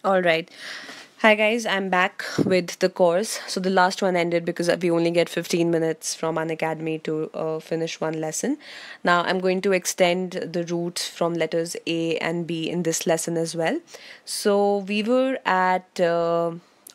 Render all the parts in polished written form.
All right. Hi guys, I'm back with the course. So the last one ended because we only get 15 minutes from Unacademy to finish one lesson. Now I'm going to extend the roots from letters A and B in this lesson as well. So we were at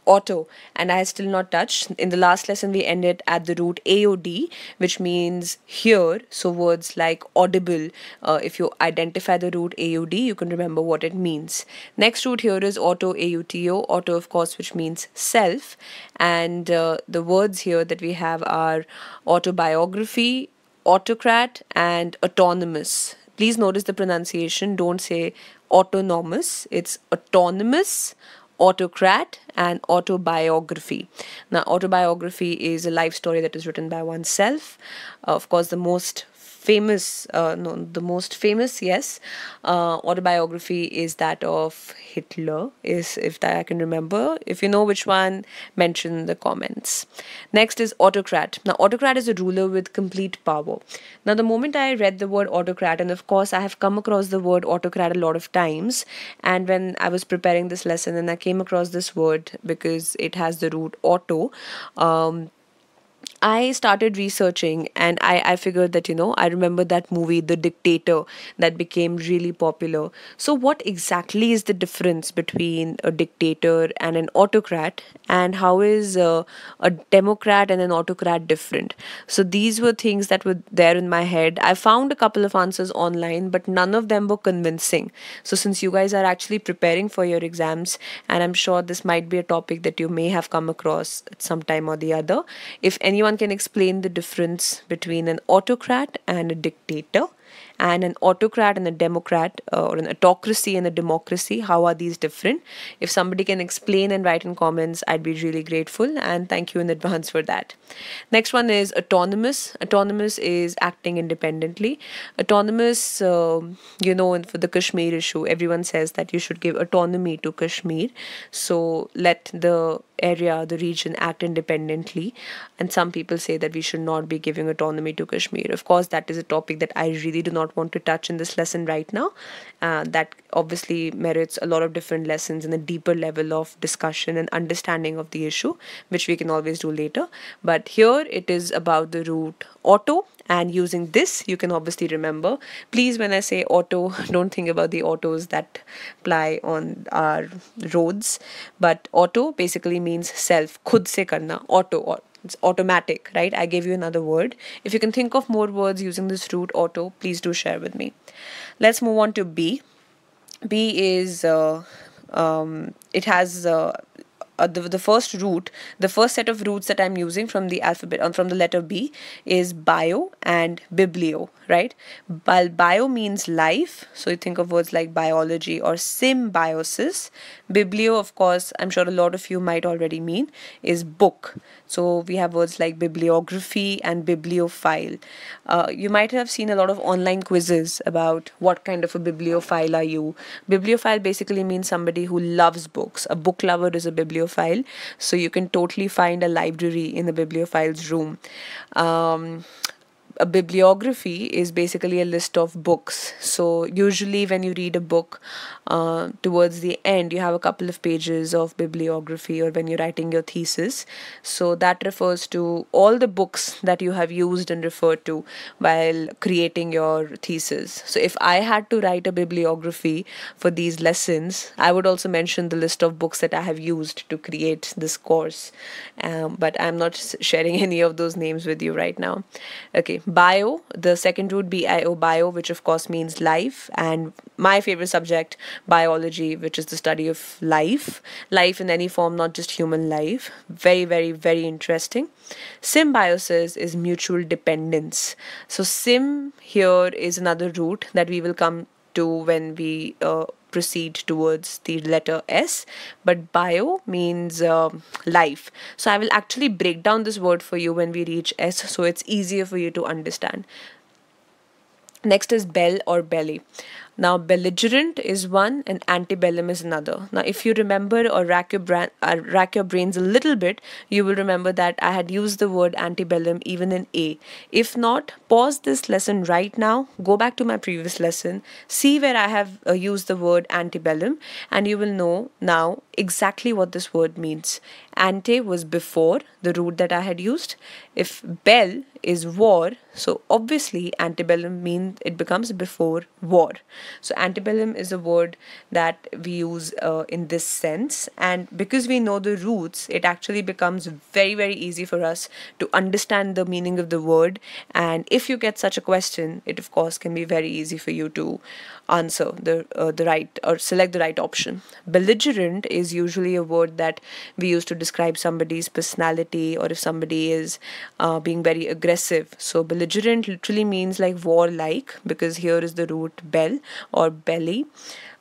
auto, and I had still not touched. In the last lesson, we ended at the root AOD, which means hear. So words like audible, if you identify the root AUD, you can remember what it means. Next root here is auto AUTO, auto of course, which means self. And the words here that we have are autobiography, autocrat, and autonomous. Please notice the pronunciation. Don't say autonomous. It's autonomous, autocrat, and autobiography. Now, autobiography is a life story that is written by oneself. Of course, the most famous, yes, autobiography is that of Hitler, is if that I can remember. If you know which one, mention in the comments. Next is autocrat. Now, autocrat is a ruler with complete power. Now, the moment I read the word autocrat, and of course, I have come across the word autocrat a lot of times, and when I was preparing this lesson and I came across this word because it has the root auto, I started researching and I figured that, I remember that movie, The Dictator, that became really popular. So, what exactly is the difference between a dictator and an autocrat? And how is a democrat and an autocrat different? So, these were things that were there in my head. I found a couple of answers online, but none of them were convincing. So, since you guys are actually preparing for your exams, and I'm sure this might be a topic that you may have come across at some time or the other, if anyone can explain the difference between an autocrat and a dictator, and an autocrat and a democrat, or an autocracy and a democracy, how are these different? If somebody can explain and write in comments, I'd be really grateful, and thank you in advance for that. Next one is autonomous. Autonomous is acting independently. Autonomous, and for the Kashmir issue, everyone says that you should give autonomy to Kashmir. So let the region act independently. And some people say that we should not be giving autonomy to Kashmir. Of course, that is a topic that I really do not want to touch in this lesson right now. That obviously merits a lot of different lessons and a deeper level of discussion and understanding of the issue, which we can always do later. But here it is about the root auto, and using this you can obviously remember. Please, when I say auto, don't think about the autos that ply on our roads, but auto basically means self, khud se karna, auto, or it's automatic, right? I gave you another word. If you can think of more words using this root auto, please do share with me. Let's move on to B. B is it has the first root, the first set of roots that I'm using from the alphabet, from the letter B, is bio and biblio, right? Bio means life, so you think of words like biology or symbiosis. Biblio, of course, I'm sure a lot of you might already mean, is book. So we have words like bibliography and bibliophile. You might have seen a lot of online quizzes about what kind of a bibliophile are you. Bibliophile basically means somebody who loves books. A book lover is a bibliophile. So you can totally find a library in a bibliophile's room. A bibliography is basically a list of books. So usually when you read a book, towards the end you have a couple of pages of bibliography, or when you're writing your thesis. So that refers to all the books that you have used and referred to while creating your thesis. So if I had to write a bibliography for these lessons, I would also mention the list of books that I have used to create this course. But I'm not sharing any of those names with you right now. Okay, bio, the second root, bio, bio, which of course means life, and my favorite subject, biology, which is the study of life in any form, not just human life. Very, very, very interesting. Symbiosis is mutual dependence. So sim here is another root that we will come to when we proceed towards the letter S, but bio means life. So I will actually break down this word for you when we reach S, so it's easier for you to understand. Next is bell or belly. Now, belligerent is one and antebellum is another. Now, if you remember or rack your brains a little bit, you will remember that I had used the word antebellum even in A. If not, pause this lesson right now, go back to my previous lesson, see where I have used the word antebellum, and you will know now exactly what this word means. Ante was before, the root that I had used. If bell is war, so obviously antebellum means it becomes before war. So antebellum is a word that we use in this sense, and because we know the roots, it actually becomes very, very easy for us to understand the meaning of the word. And if you get such a question, it of course can be very easy for you to answer the right or select the right option. Belligerent is usually a word that we use to describe somebody's personality, or if somebody is being very aggressive. So belligerent literally means like warlike, because here is the root bell or belly.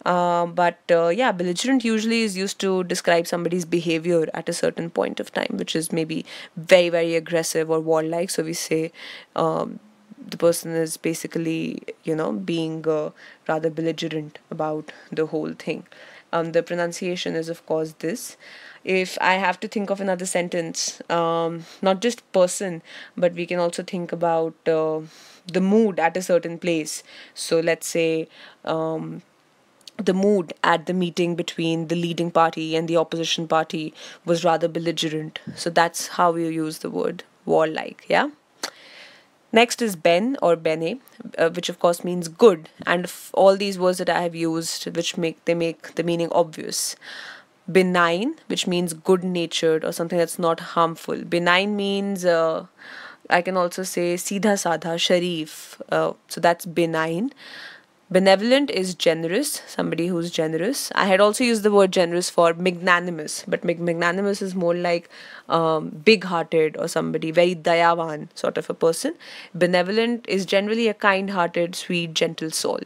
But yeah, belligerent usually is used to describe somebody's behavior at a certain point of time, which is maybe very, very aggressive or warlike. So we say the person is basically, being rather belligerent about the whole thing. The pronunciation is, of course, this. If I have to think of another sentence, not just person, but we can also think about the mood at a certain place. So let's say the mood at the meeting between the leading party and the opposition party was rather belligerent. So that's how you use the word warlike, yeah? Next is ben or bene, which of course means good, and all these words that I have used, which make the meaning obvious. Benign, which means good-natured or something that's not harmful. Benign means I can also say seedha sadha, sharif. So that's benign. Benevolent is generous, somebody who's generous. I had also used the word generous for magnanimous, but magnanimous is more like big-hearted or somebody very dayavan sort of a person. Benevolent is generally a kind-hearted, sweet, gentle soul.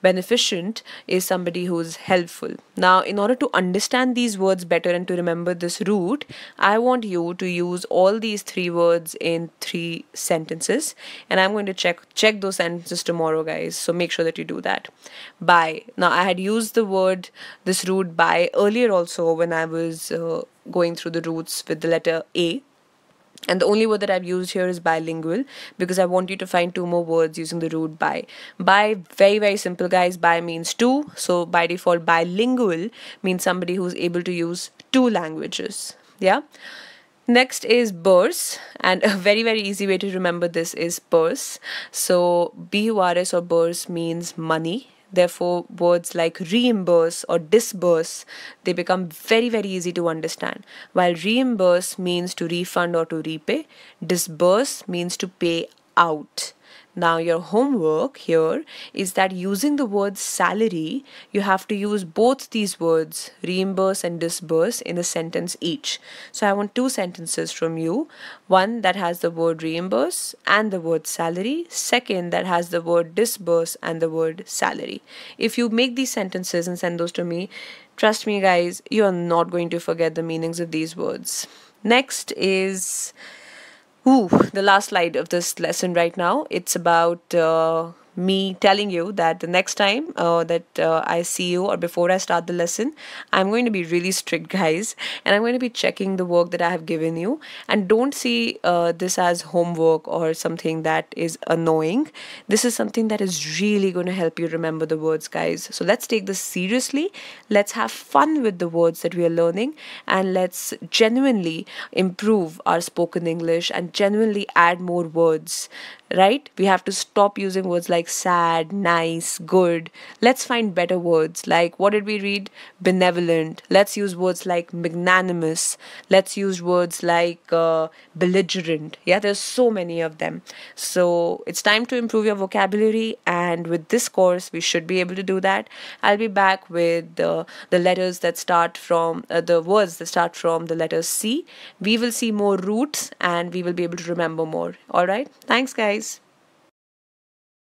Beneficent is somebody who's helpful. Now, in order to understand these words better and to remember this root, I want you to use all these three words in 3 sentences, and I'm going to check those sentences tomorrow, guys. So make sure that you do that. By. Now, I had used this root by earlier also when I was going through the roots with the letter A. And the only word that I've used here is bilingual, because I want you to find 2 more words using the root by. By, very, very simple, guys. By means 2. So by default, bilingual means somebody who's able to use 2 languages. Yeah. Next is burse, and a very, very easy way to remember this is purse. So BURS or burse means money. Therefore, words like reimburse or disburse, they become very, very easy to understand. While reimburse means to refund or to repay, disburse means to pay out. Now, your homework here is that using the word salary, you have to use both these words, reimburse and disburse, in a sentence each. So I want 2 sentences from you. One that has the word reimburse and the word salary. Second that has the word disburse and the word salary. If you make these sentences and send those to me, trust me, guys, you are not going to forget the meanings of these words. Next is the last slide of this lesson right now. It's about me telling you that the next time that I see you or before I start the lesson, I'm going to be really strict, guys, and I'm going to be checking the work that I have given you. And don't see this as homework or something that is annoying. This is something that is really going to help you remember the words, guys. So let's take this seriously. Let's have fun with the words that we are learning, and let's genuinely improve our spoken English and genuinely add more words. Right? We have to stop using words like sad, nice, good. Let's find better words. Like, what did we read? Benevolent. Let's use words like magnanimous. Let's use words like belligerent. Yeah, there's so many of them. So it's time to improve your vocabulary, and with this course, we should be able to do that. I'll be back with the letters that start from the words that start from the letter C. We will see more roots, and we will be able to remember more. All right. Thanks, guys.